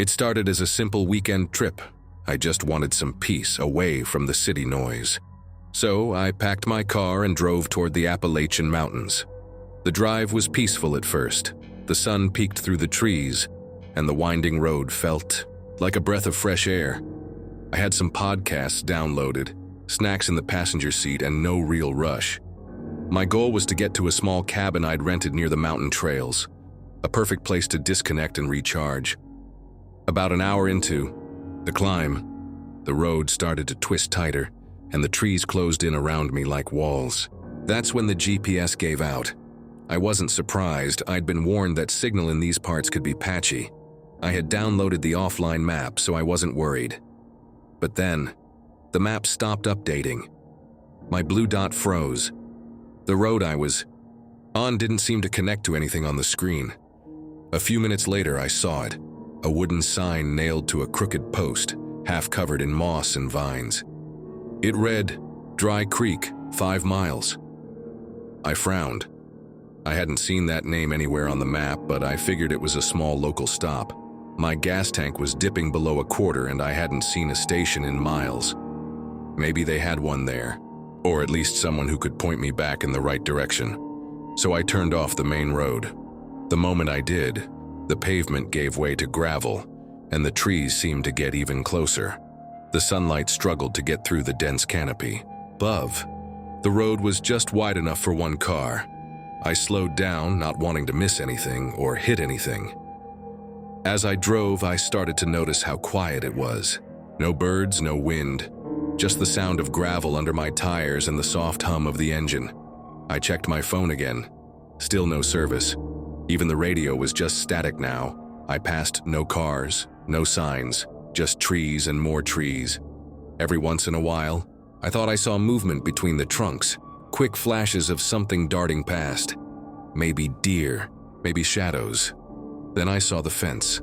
It started as a simple weekend trip. I just wanted some peace away from the city noise. So I packed my car and drove toward the Appalachian Mountains. The drive was peaceful at first. The sun peeked through the trees, and the winding road felt like a breath of fresh air. I had some podcasts downloaded, snacks in the passenger seat, and no real rush. My goal was to get to a small cabin I'd rented near the mountain trails, a perfect place to disconnect and recharge. About an hour into the climb, the road started to twist tighter, and the trees closed in around me like walls. That's when the GPS gave out. I wasn't surprised. I'd been warned that signal in these parts could be patchy. I had downloaded the offline map, so I wasn't worried. But then, the map stopped updating. My blue dot froze. The road I was on didn't seem to connect to anything on the screen. A few minutes later, I saw it, a wooden sign nailed to a crooked post, half covered in moss and vines. It read, "Dry Creek, 5 miles." I frowned. I hadn't seen that name anywhere on the map, but I figured it was a small local stop. My gas tank was dipping below a quarter, and I hadn't seen a station in miles. Maybe they had one there, or at least someone who could point me back in the right direction. So I turned off the main road. The moment I did, the pavement gave way to gravel, and the trees seemed to get even closer. The sunlight struggled to get through the dense canopy. Above, the road was just wide enough for one car. I slowed down, not wanting to miss anything or hit anything. As I drove, I started to notice how quiet it was. No birds, no wind, just the sound of gravel under my tires and the soft hum of the engine. I checked my phone again. Still no service. Even the radio was just static now. I passed no cars, no signs, just trees and more trees. Every once in a while, I thought I saw movement between the trunks, quick flashes of something darting past. Maybe deer, maybe shadows. Then I saw the fence.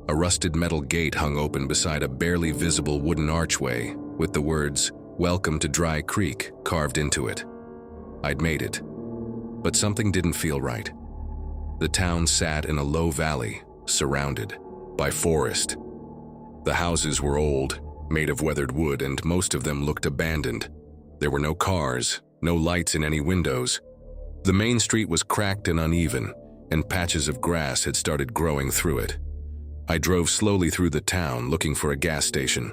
A rusted metal gate hung open beside a barely visible wooden archway with the words, "Welcome to Dry Creek," carved into it. I'd made it. But something didn't feel right. The town sat in a low valley, surrounded by forest. The houses were old, made of weathered wood, and most of them looked abandoned. There were no cars, no lights in any windows. The main street was cracked and uneven, and patches of grass had started growing through it. I drove slowly through the town looking for a gas station.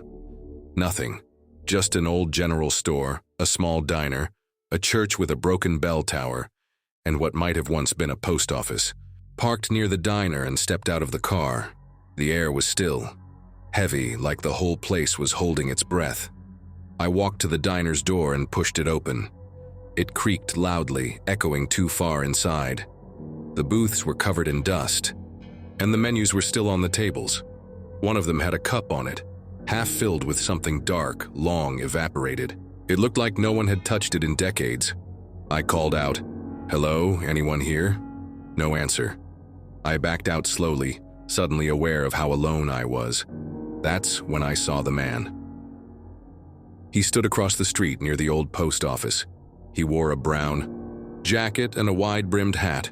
Nothing. Just an old general store, a small diner, a church with a broken bell tower, and what might have once been a post office. Parked near the diner and stepped out of the car. The air was still, heavy, like the whole place was holding its breath. I walked to the diner's door and pushed it open. It creaked loudly, echoing too far inside. The booths were covered in dust, and the menus were still on the tables. One of them had a cup on it, half filled with something dark, long evaporated. It looked like no one had touched it in decades. I called out, "Hello, anyone here?" No answer. I backed out slowly, suddenly aware of how alone I was. That's when I saw the man. He stood across the street near the old post office. He wore a brown jacket and a wide-brimmed hat.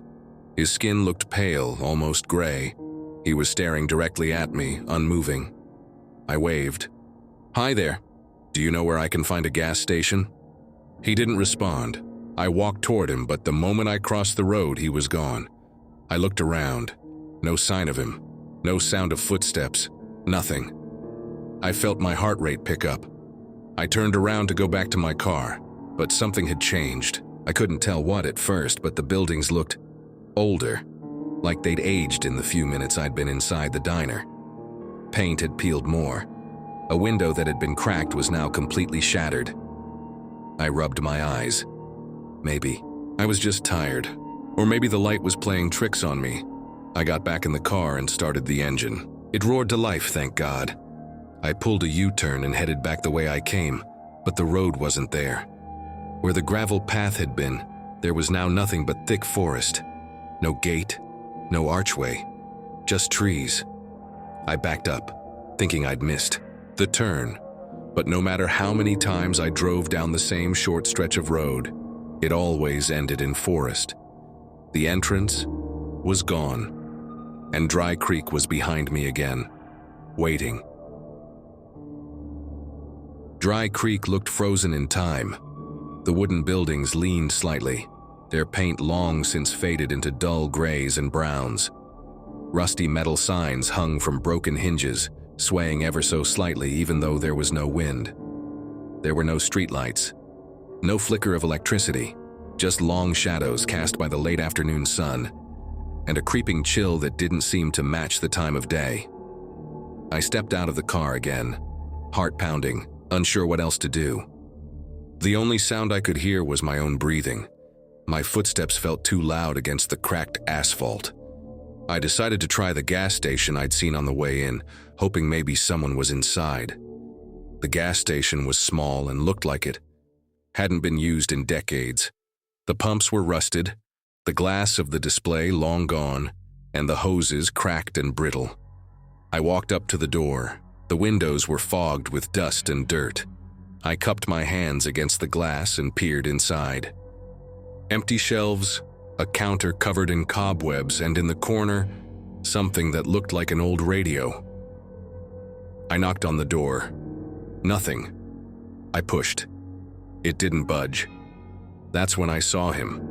His skin looked pale, almost gray. He was staring directly at me, unmoving. I waved. "Hi there. Do you know where I can find a gas station?" He didn't respond. I walked toward him, but the moment I crossed the road, he was gone. I looked around. No sign of him. No sound of footsteps. Nothing. I felt my heart rate pick up. I turned around to go back to my car, but something had changed. I couldn't tell what at first, but the buildings looked older, like they'd aged in the few minutes I'd been inside the diner. Paint had peeled more. A window that had been cracked was now completely shattered. I rubbed my eyes. Maybe I was just tired, or maybe the light was playing tricks on me. I got back in the car and started the engine. It roared to life, thank God. I pulled a U-turn and headed back the way I came, but the road wasn't there. Where the gravel path had been, there was now nothing but thick forest. No gate, no archway, just trees. I backed up, thinking I'd missed the turn. But no matter how many times I drove down the same short stretch of road, it always ended in forest. The entrance was gone, and Dry Creek was behind me again. waiting. Dry Creek looked frozen in time. The wooden buildings leaned slightly, their paint long since faded into dull grays and browns. Rusty metal signs hung from broken hinges, swaying ever so slightly even though there was no wind. There were no streetlights, no flicker of electricity, just long shadows cast by the late afternoon sun, and a creeping chill that didn't seem to match the time of day. I stepped out of the car again, heart pounding, unsure what else to do. The only sound I could hear was my own breathing. My footsteps felt too loud against the cracked asphalt. I decided to try the gas station I'd seen on the way in, hoping maybe someone was inside. The gas station was small and looked like it hadn't been used in decades. The pumps were rusted, the glass of the display long gone, and the hoses cracked and brittle. I walked up to the door. The windows were fogged with dust and dirt. I cupped my hands against the glass and peered inside. Empty shelves, a counter covered in cobwebs, and in the corner, something that looked like an old radio. I knocked on the door. Nothing. I pushed. It didn't budge. That's when I saw him.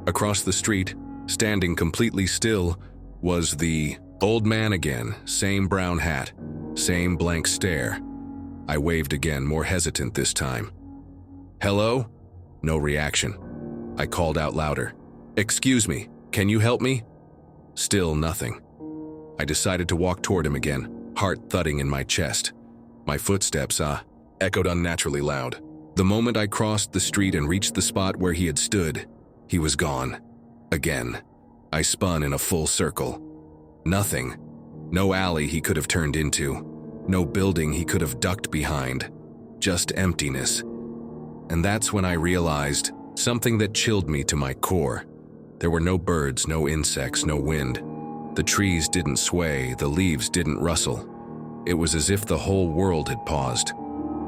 Across the street, standing completely still, was the old man again, same brown hat, same blank stare. I waved again, more hesitant this time. "Hello?" No reaction. I called out louder. "Excuse me, can you help me?" Still nothing. I decided to walk toward him again, heart thudding in my chest. My footsteps, echoed unnaturally loud. The moment I crossed the street and reached the spot where he had stood, he was gone. Again. I spun in a full circle. Nothing. No alley he could have turned into. No building he could have ducked behind. Just emptiness. And that's when I realized something that chilled me to my core. There were no birds, no insects, no wind. The trees didn't sway, the leaves didn't rustle. It was as if the whole world had paused.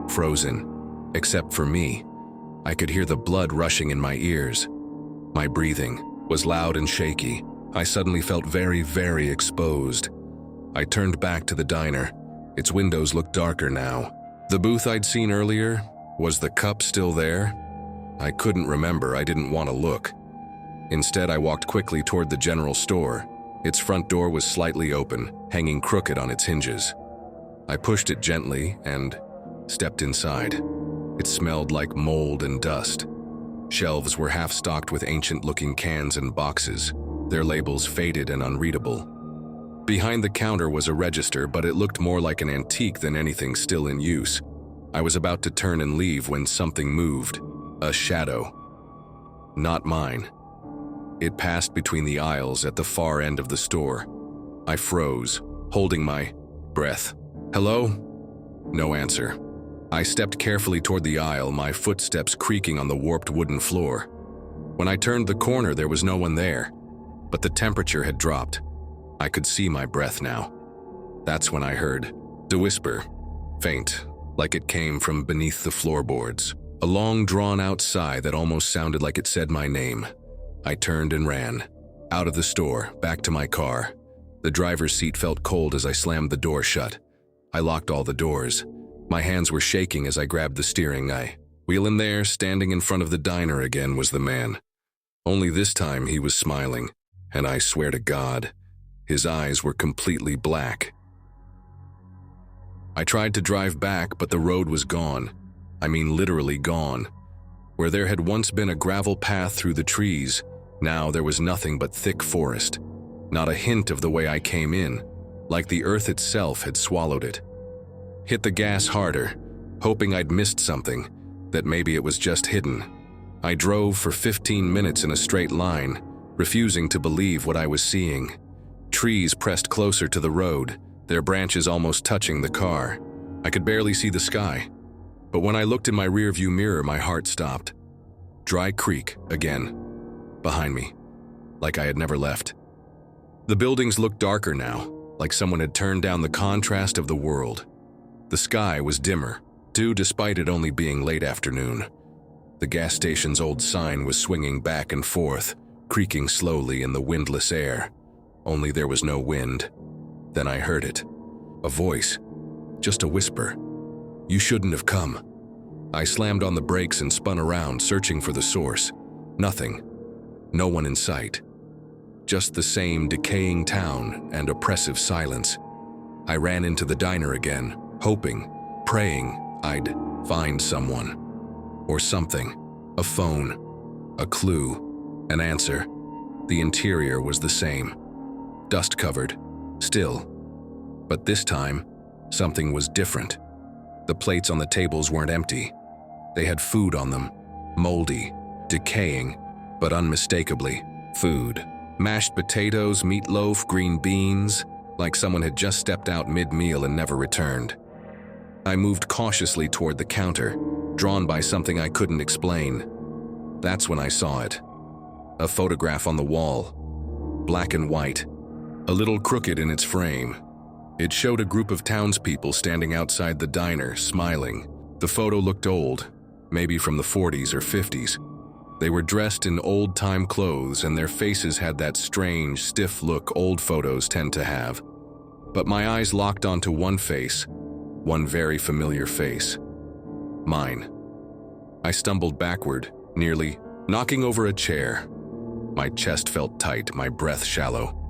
Frozen. Except for me. I could hear the blood rushing in my ears. My breathing was loud and shaky. I suddenly felt very, very exposed. I turned back to the diner. Its windows looked darker now. The booth I'd seen earlier, was the cup still there? I couldn't remember, I didn't want to look. Instead, I walked quickly toward the general store. Its front door was slightly open, hanging crooked on its hinges. I pushed it gently and stepped inside. It smelled like mold and dust. Shelves were half-stocked with ancient-looking cans and boxes, their labels faded and unreadable. Behind the counter was a register, but it looked more like an antique than anything still in use. I was about to turn and leave when something moved. A shadow. Not mine. It passed between the aisles at the far end of the store. I froze, holding my breath. "Hello?" No answer. I stepped carefully toward the aisle, my footsteps creaking on the warped wooden floor. When I turned the corner, there was no one there, but the temperature had dropped. I could see my breath now. That's when I heard the whisper, faint, like it came from beneath the floorboards. A long, drawn-out sigh that almost sounded like it said my name. I turned and ran. Out of the store, back to my car. The driver's seat felt cold as I slammed the door shut. I locked all the doors. My hands were shaking as I grabbed the steering. Wheeling there, standing in front of the diner again, was the man. Only this time he was smiling, and I swear to God, his eyes were completely black. I tried to drive back, but the road was gone. I mean literally gone. Where there had once been a gravel path through the trees, now there was nothing but thick forest. Not a hint of the way I came in, like the earth itself had swallowed it. Hit the gas harder, hoping I'd missed something, that maybe it was just hidden. I drove for 15 minutes in a straight line, refusing to believe what I was seeing. Trees pressed closer to the road, their branches almost touching the car. I could barely see the sky. But when I looked in my rearview mirror, my heart stopped. Dry Creek, again, behind me, like I had never left. The buildings looked darker now, like someone had turned down the contrast of the world. The sky was dimmer, despite it only being late afternoon. The gas station's old sign was swinging back and forth, creaking slowly in the windless air. Only there was no wind. Then I heard it. A voice. Just a whisper. "You shouldn't have come." I slammed on the brakes and spun around, searching for the source. Nothing. No one in sight. Just the same decaying town and oppressive silence. I ran into the diner again, hoping, praying I'd find someone. Or something. A phone. A clue. An answer. The interior was the same. Dust-covered. Still. But this time, something was different. The plates on the tables weren't empty. They had food on them. Moldy. Decaying. But unmistakably, food. Mashed potatoes, meatloaf, green beans, like someone had just stepped out mid-meal and never returned. I moved cautiously toward the counter, drawn by something I couldn't explain. That's when I saw it. A photograph on the wall. Black and white. A little crooked in its frame. It showed a group of townspeople standing outside the diner, smiling. The photo looked old, maybe from the 40s or 50s. They were dressed in old-time clothes and their faces had that strange, stiff look old photos tend to have. But my eyes locked onto one face, one very familiar face. Mine. I stumbled backward, nearly knocking over a chair. My chest felt tight, my breath shallow.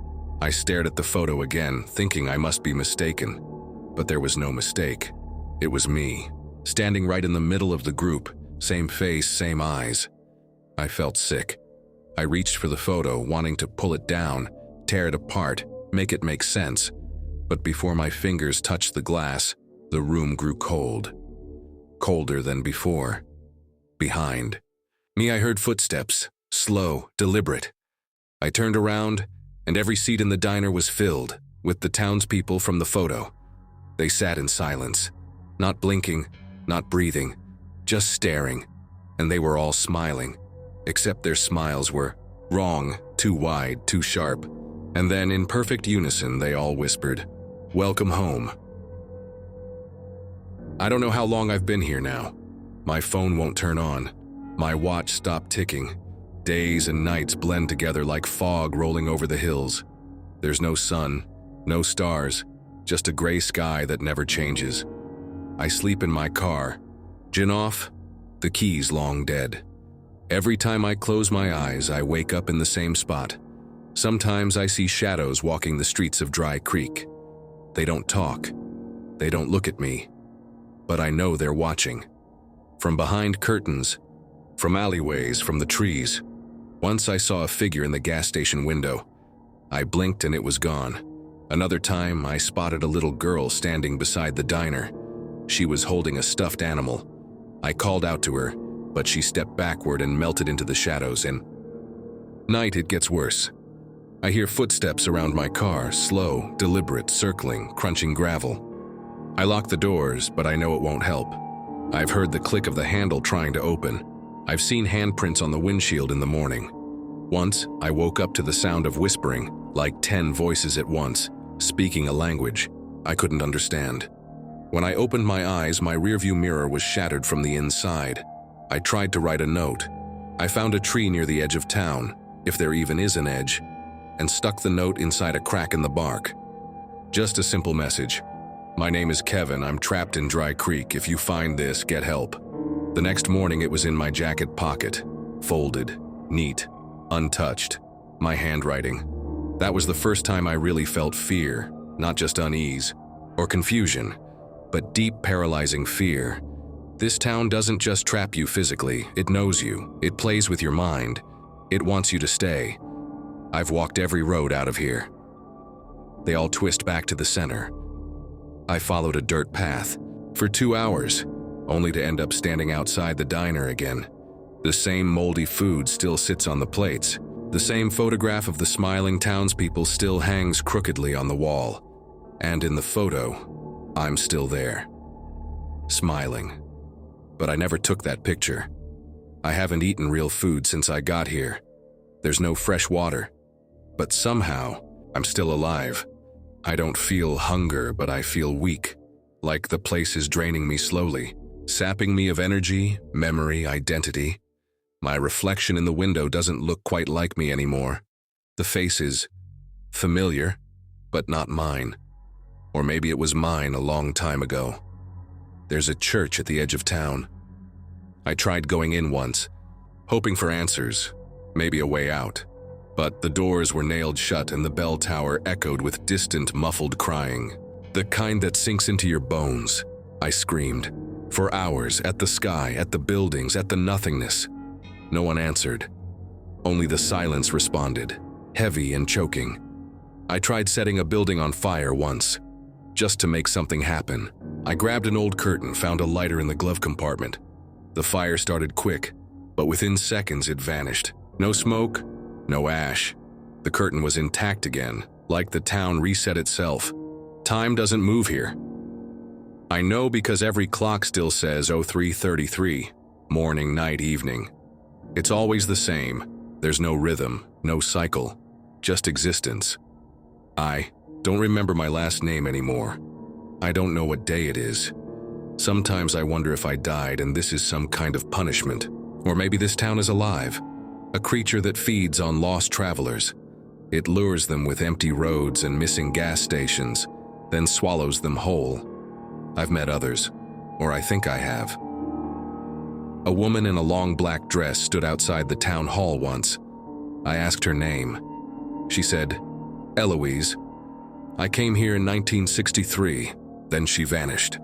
I stared at the photo again, thinking I must be mistaken. But there was no mistake. It was me, standing right in the middle of the group, same face, same eyes. I felt sick. I reached for the photo, wanting to pull it down, tear it apart, make it make sense. But before my fingers touched the glass, the room grew cold. Colder than before. Behind me, I heard footsteps, slow, deliberate. I turned around, and every seat in the diner was filled with the townspeople from the photo. They sat in silence, not blinking, not breathing, just staring, and they were all smiling. Except their smiles were wrong, too wide, too sharp. And then, in perfect unison, they all whispered, "Welcome home." I don't know how long I've been here now. My phone won't turn on. My watch stopped ticking. Days and nights blend together like fog rolling over the hills. There's no sun, no stars, just a gray sky that never changes. I sleep in my car. Gin off, the keys long dead. Every time I close my eyes, I wake up in the same spot. Sometimes I see shadows walking the streets of Dry Creek. They don't talk. They don't look at me. But I know they're watching. From behind curtains, from alleyways, from the trees. Once I saw a figure in the gas station window. I blinked and it was gone. Another time, I spotted a little girl standing beside the diner. She was holding a stuffed animal. I called out to her, but she stepped backward and melted into the shadows. And night, it gets worse. I hear footsteps around my car, slow, deliberate, circling, crunching gravel. I lock the doors, but I know it won't help. I've heard the click of the handle trying to open. I've seen handprints on the windshield in the morning. Once, I woke up to the sound of whispering, like 10 voices at once, speaking a language I couldn't understand. When I opened my eyes, my rearview mirror was shattered from the inside. I tried to write a note. I found a tree near the edge of town, if there even is an edge, and stuck the note inside a crack in the bark. Just a simple message. "My name is Kevin. I'm trapped in Dry Creek. If you find this, get help." The next morning, it was in my jacket pocket, folded, neat, untouched. My handwriting. That was the first time I really felt fear, not just unease or confusion, but deep, paralyzing fear. This town doesn't just trap you physically, it knows you, it plays with your mind, it wants you to stay. I've walked every road out of here. They all twist back to the center. I followed a dirt path for 2 hours, only to end up standing outside the diner again. The same moldy food still sits on the plates. The same photograph of the smiling townspeople still hangs crookedly on the wall. And in the photo, I'm still there, smiling. But I never took that picture. I haven't eaten real food since I got here. There's no fresh water. But somehow, I'm still alive. I don't feel hunger, but I feel weak, like the place is draining me slowly, sapping me of energy, memory, identity. My reflection in the window doesn't look quite like me anymore. The face is familiar, but not mine. Or maybe it was mine a long time ago. There's a church at the edge of town. I tried going in once, hoping for answers, maybe a way out. But the doors were nailed shut and the bell tower echoed with distant, muffled crying. The kind that sinks into your bones. I screamed. For hours, at the sky, at the buildings, at the nothingness. No one answered. Only the silence responded, heavy and choking. I tried setting a building on fire once, just to make something happen. I grabbed an old curtain, found a lighter in the glove compartment. The fire started quick, but within seconds it vanished. No smoke, no ash. The curtain was intact again, like the town reset itself. Time doesn't move here. I know because every clock still says 03:33, morning, night, evening. It's always the same. There's no rhythm, no cycle, just existence. I don't remember my last name anymore. I don't know what day it is. Sometimes I wonder if I died and this is some kind of punishment. Or maybe this town is alive, a creature that feeds on lost travelers. It lures them with empty roads and missing gas stations, then swallows them whole. I've met others, or I think I have. A woman in a long black dress stood outside the town hall once. I asked her name. She said, Eloise. I came here in 1963, then she vanished.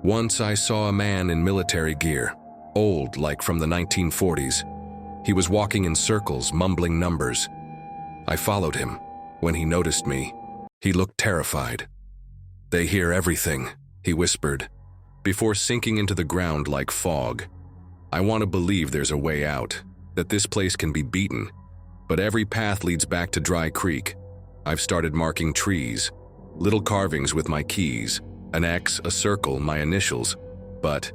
Once I saw a man in military gear, old like from the 1940s. He was walking in circles, mumbling numbers. I followed him. When he noticed me, he looked terrified. They hear everything, he whispered, before sinking into the ground like fog. I want to believe there's a way out, that this place can be beaten, but every path leads back to Dry Creek. I've started marking trees, little carvings with my keys, an X, a circle, my initials, but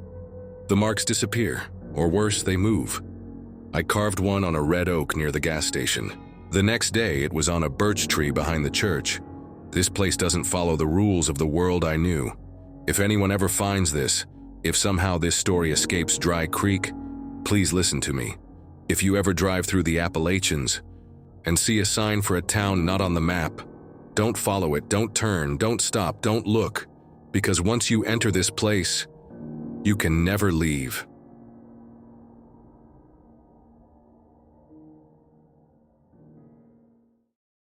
the marks disappear, or worse, they move. I carved one on a red oak near the gas station. The next day, it was on a birch tree behind the church. This place doesn't follow the rules of the world I knew. If anyone ever finds this, if somehow this story escapes Dry Creek, please listen to me. If you ever drive through the Appalachians and see a sign for a town not on the map, don't follow it, don't turn, don't stop, don't look, because once you enter this place, you can never leave.